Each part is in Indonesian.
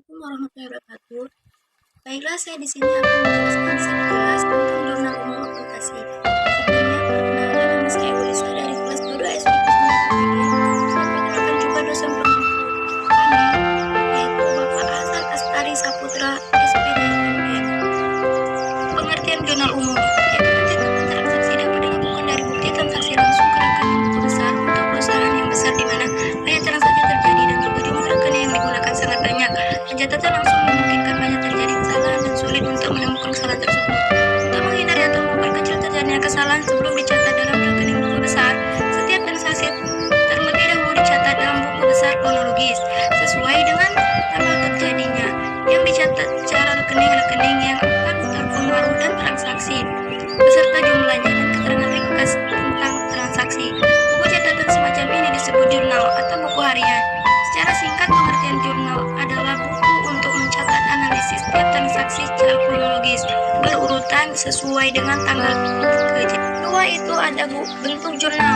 Assalamualaikum warahmatullahi wabarakatuh. Baiklah, saya di sini akan menjelaskan sekilas tentang jurnal umum aplikasi. Sebelumnya, perkenalkan nama saya Ulisa dari kelas 22 SD Kusuma Kemudian, saya perkenalkan juga dosen pengampu kami, yaitu Bapak Hasan Astari Saputra, SPD MM. Pengertian jurnal umum yaitu pencatatan transaksi dapat dilakukan dari bukti transaksi langsung ke rekening buku besar untuk perusahaan yang besar di mana banyak transaksi terjadi dan juga jumlah rekening yang digunakan sangat banyak. Pencatatan langsung memungkinkan banyak terjadi kesalahan dan sulit untuk menemukan kesalahan tersebut. Untuk menghindari atau memperkecil terjadinya kesalahan sebelum dicatat dalam rekening buku besar, setiap transaksi terlebih dahulu dicatat dalam buku besar kronologis sesuai dengan tanggal terjadinya, yang dicatat secara rekening-rekening yang akan terpengaruh dan transaksi, beserta jumlahnya dan keterangan ringkas tentang transaksi. Buku catatan semacam ini disebut jurnal atau buku harian. Secara singkat, pengertian jurnal adalah buku untuk mencatat analisis setiap transaksi secara kronologis, berurutan sesuai dengan tanggal kejadian. Kedua itu ada bentuk jurnal.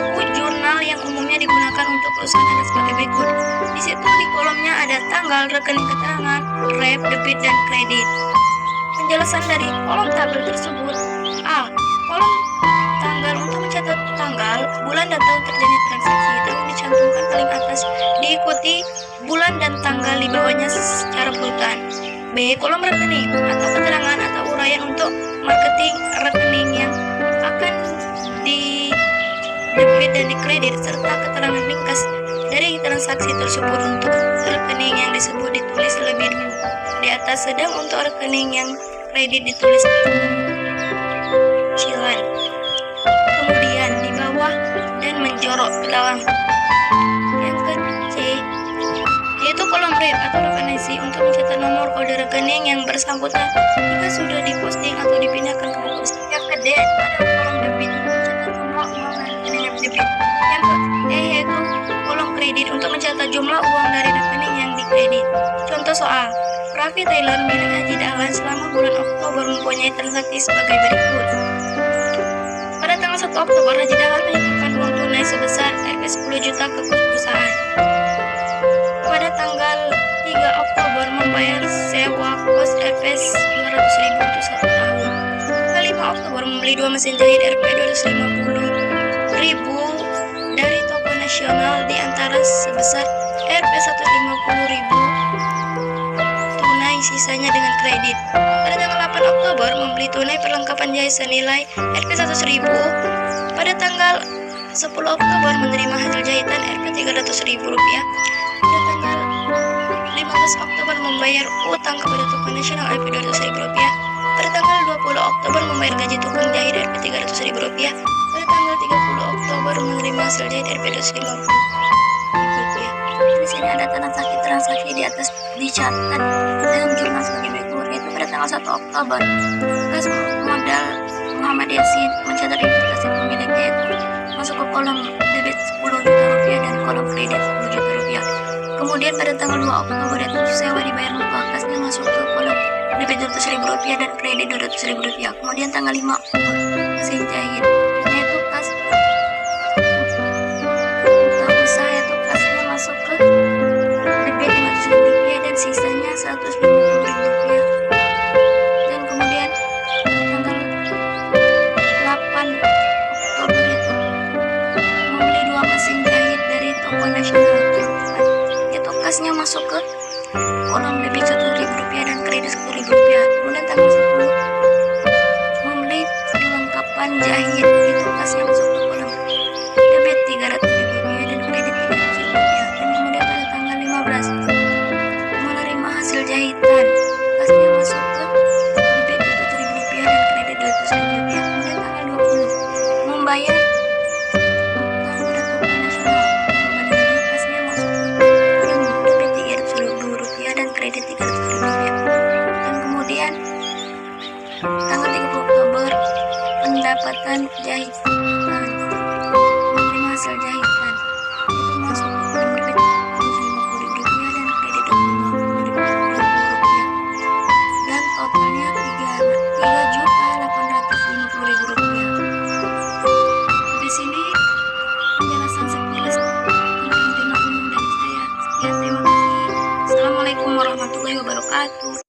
Buku jurnal yang umumnya digunakan untuk perusahaan ada sebagai berikut. Di situ di kolomnya ada tanggal, rekening keterangan, rep, debit, dan kredit. Penjelasan dari kolom tabel tersebut: A. Kolom tanggal untuk mencatat tanggal, bulan, dan tahun terjadi transaksi. Tahun dicantumkan paling atas, diikuti bulan dan tanggal di bawahnya secara berurutan. B. Kolom rekening atau keterangan atau uraian untuk marketing rekening yang akan di debit dan di kredit, serta keterangan ringkas dari transaksi tersebut. Untuk rekening yang disebut ditulis lebih dulu di atas, sedang untuk rekening yang kredit ditulis cilan, kemudian di bawah dan menjorok ke dalam. Yang ke C yaitu kolom rep atau referensi untuk mencatat nomor kode rekening yang bersangkutan jika sudah diposting atau dipindahkan ke buku. Yang ke D ada kolom debit untuk mencatat jumlah uang dari rekening debit. Yang ke E yaitu kolom kredit untuk mencatat jumlah uang dari rekening yang dikredit. Contoh soal: Raffi Taylor milik Haji Dahlan selama bulan Oktober mempunyai transaksi sebagai berikut. Pada tanggal 1 Oktober, Haji Dahlan menyimpan uang tunai sebesar Rp 10 juta ke perusahaan. Pada tanggal 3 Oktober membayar sewa kos Rp 200.000 untuk 1 tahun. Tanggal 5 Oktober membeli 2 mesin jahit Rp 250.000 dari toko nasional, di antara sebesar Rp 150.000 tunai, sisanya dengan kredit. Pada tanggal 8 Oktober membeli tunai perlengkapan jahit senilai Rp 100.000. Pada tanggal 10 Oktober menerima hasil jahitan Rp 300.000. Pada tanggal 15 Oktober membayar utang kepada toko nasional Rp 200.000. Pada tanggal 20 Oktober membayar gaji tukang jahit Rp 300.000. Pada tanggal 30 Oktober menerima hasil jahit Rp 250.000. Di sini ada transaksi di atas dicatat dalam jurnal sebagai berikut, yaitu pada tanggal 1 Oktober kas modal Muhammad Yasin mencatat investasi pemiliknya, yaitu masuk ke kolom debit Rp10 juta dan kolom kredit Rp10 juta. Kemudian pada tanggal 2 Oktober yaitu sewa dibayar lupa, kasnya masuk ke kolom debit Rp200.000 dan kredit Rp200.000. Kemudian tanggal 5 Oktober mesin jahit yaitu kas usaha, yaitu kasnya masuk ke debit Rp500.000 dan sisanya Rp150.000. Dan kemudian tanggal 8 Oktober itu membeli 2 mesin jahit dari toko nasional, yaitu kasnya masuk ke kolom debit Rp1.000 dan kredit Rp10.000. Kemudian tanggal 10 membeli perlengkapan jahit, itu kasnya masuk ke kolom debit Rp300.000 dan kredit Rp300.000. Dan kemudian pada tanggal 15 menerima hasil jahitan, kasnya masuk ke debit Rp7.000 dan kredit Rp200.000. Kemudian tanggal 20 membayar utang pada toko nasional, kasnya masuk ke kolom debit Rp300.000 dan kredit Rp300.000. Dan kemudian tanggal 30 Oktober pendapatan jahitan, menerima hasil jahitan, itu masuk ke kolom debit Rp250.000 dan kredit Rp250.000. Dan totalnya Rp3.850.000. Di sini penjelasan sekilas tentang jurnal umum dari saya. Sekian, terima kasih. Assalamualaikum. Assalamualaikum warahmatullahi wabarakatuh.